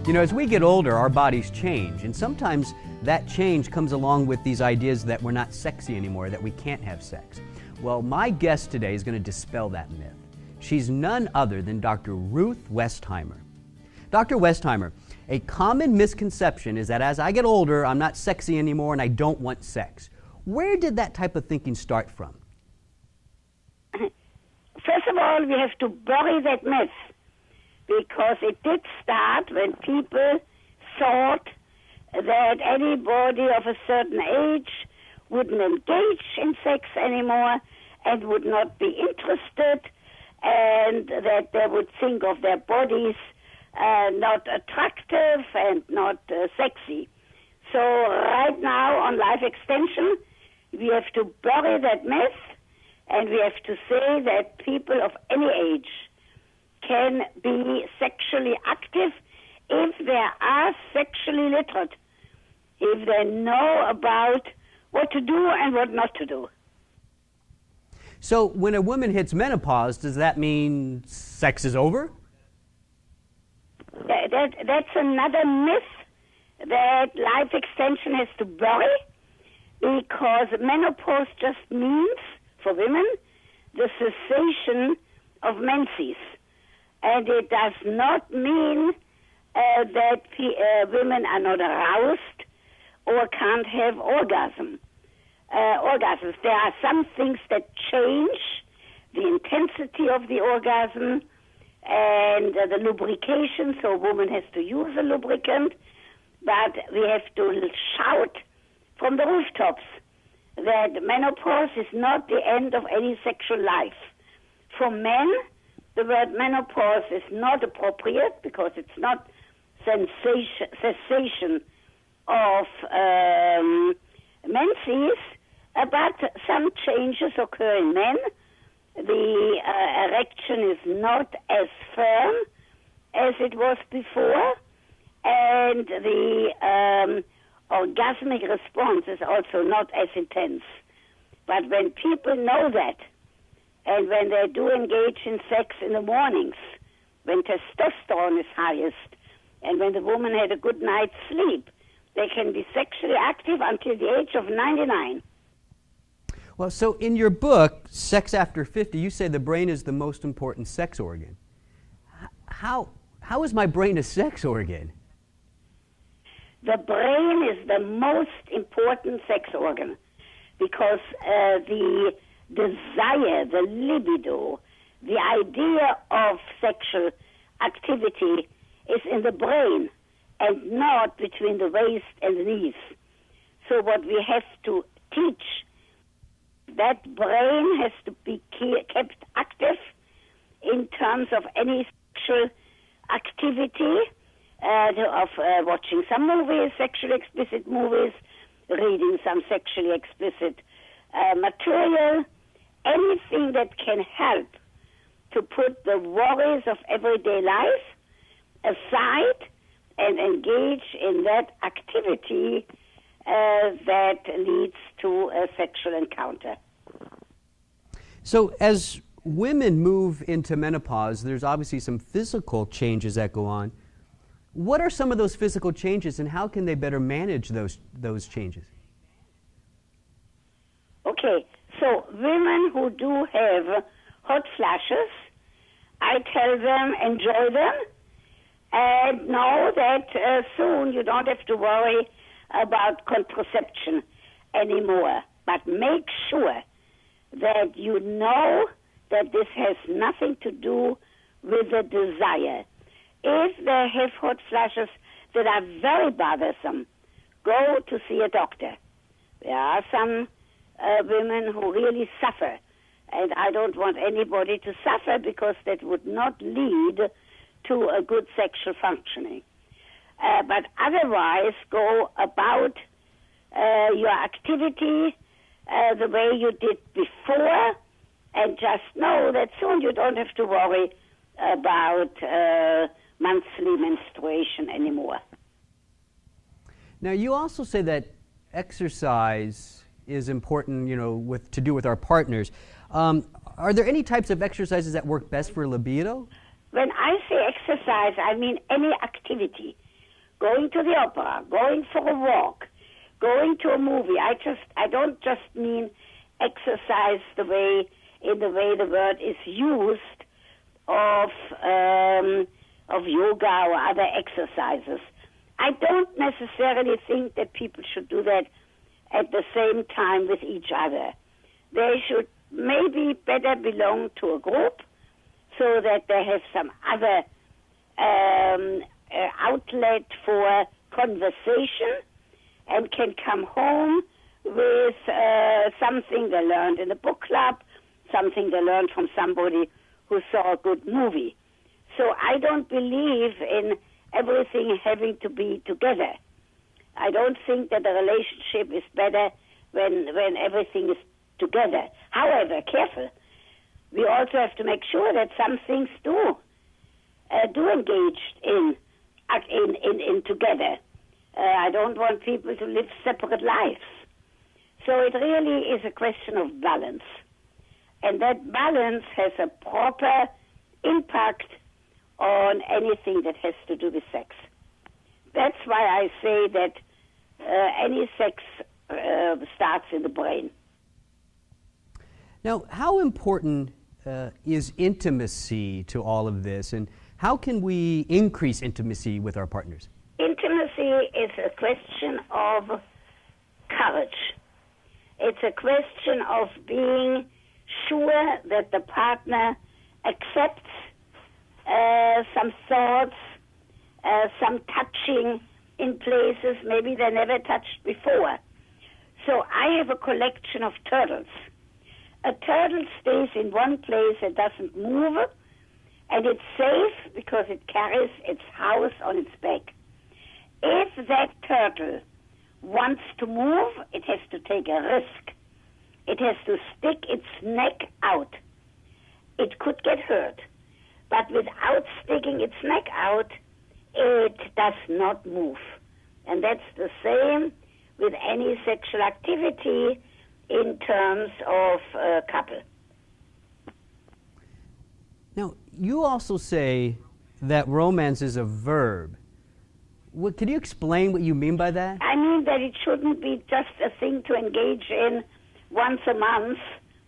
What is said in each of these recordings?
You know, as we get older, our bodies change, and sometimes that change comes along with these ideas that we're not sexy anymore, that we can't have sex. Well, my guest today is going to dispel that myth. She's none other than Dr. Ruth Westheimer. Dr. Westheimer, a common misconception is that as I get older, I'm not sexy anymore and I don't want sex. Where did that type of thinking start from? First of all, we have to bury that myth, because it did start when people thought that anybody of a certain age wouldn't engage in sex anymore and would not be interested, and that they would think of their bodies not attractive and not sexy. So right now on Life Extension, we have to bury that myth, and we have to say that people of any age can be sexually active if they are sexually literate, if they know about what to do and what not to do. So when a woman hits menopause, does that mean sex is over? That's another myth that Life Extension has to bury, because menopause just means, for women, the cessation of menses. And it does not mean that women are not aroused or can't have orgasms. There are some things that change the intensity of the orgasm and the lubrication, so a woman has to use a lubricant, but we have to shout from the rooftops that menopause is not the end of any sexual life. For men, the word menopause is not appropriate because it's not cessation of menses, but some changes occur in men. The erection is not as firm as it was before, and the orgasmic response is also not as intense. But when people know that, and when they do engage in sex in the mornings, when testosterone is highest, and when the woman had a good night's sleep, they can be sexually active until the age of 99. Well, so in your book, Sex After 50, you say the brain is the most important sex organ. How is my brain a sex organ? The brain is the most important sex organ because the desire, the libido, the idea of sexual activity is in the brain and not between the waist and the knees. So what we have to teach, that brain has to be kept active in terms of any sexual activity, of watching some movies, sexually explicit movies, reading some sexually explicit material, anything that can help to put the worries of everyday life aside and engage in that activity that leads to a sexual encounter. So as women move into menopause, there's obviously some physical changes that go on. What are some of those physical changes, and how can they better manage those changes? Okay, so women who do have hot flashes, I tell them enjoy them and know that soon you don't have to worry about contraception anymore. But make sure that you know that this has nothing to do with the desire. If they have hot flashes that are very bothersome, go to see a doctor. There are some women who really suffer, and I don't want anybody to suffer because that would not lead to a good sexual functioning. But otherwise, go about your activity the way you did before, and just know that soon you don't have to worry about monthly menstruation anymore. Now, you also say that exercise is important, to do with our partners. Are there any types of exercises that work best for libido? When I say exercise, I mean any activity going to the opera, going for a walk, going to a movie. I don't just mean exercise in the way the word is used of yoga or other exercises. I don't necessarily think that people should do that at the same time with each other. They should maybe better belong to a group so that they have some other outlet for conversation and can come home with something they learned in a book club, something they learned from somebody who saw a good movie. So I don't believe in everything having to be together. I don't think that the relationship is better when everything is together. However, careful. We also have to make sure that some things do engage in together. I don't want people to live separate lives. So it really is a question of balance. And that balance has a proper impact on anything that has to do with sex. That's why I say that any sex starts in the brain. Now, how important is intimacy to all of this, and how can we increase intimacy with our partners? Intimacy is a question of courage. It's a question of being sure that the partner accepts some thoughts, some touching in places maybe they never touched before. So I have a collection of turtles. A turtle stays in one place and doesn't move, and it's safe because it carries its house on its back. If that turtle wants to move, it has to take a risk. It has to stick its neck out. It could get hurt, but without sticking its neck out, it does not move. And that's the same with any sexual activity in terms of a couple. Now, you also say that romance is a verb. Could you explain what you mean by that? I mean that it shouldn't be just a thing to engage in once a month,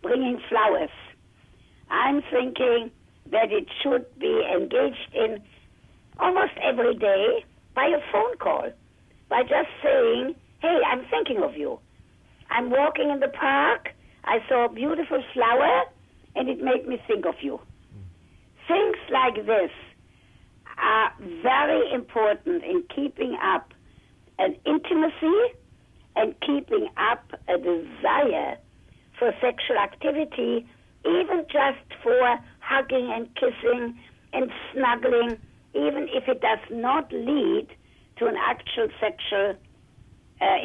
bringing flowers. I'm thinking that it should be engaged in almost every day by a phone call, by just saying, hey, I'm thinking of you. I'm walking in the park, I saw a beautiful flower, and it made me think of you. Things like this are very important in keeping up an intimacy and keeping up a desire for sexual activity, even just for hugging and kissing and snuggling, even if it does not lead to an actual sexual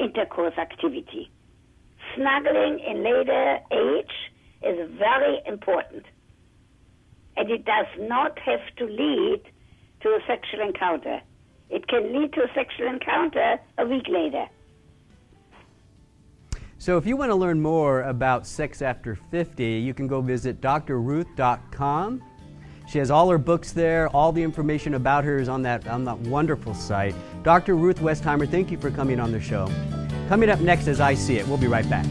intercourse activity. Snuggling in later age is very important. And it does not have to lead to a sexual encounter. It can lead to a sexual encounter a week later. So if you want to learn more about sex after 50, you can go visit drruth.com. She has all her books there. All the information about her is on that wonderful site. Dr. Ruth Westheimer, thank you for coming on the show. Coming up next, As I See It, we'll be right back.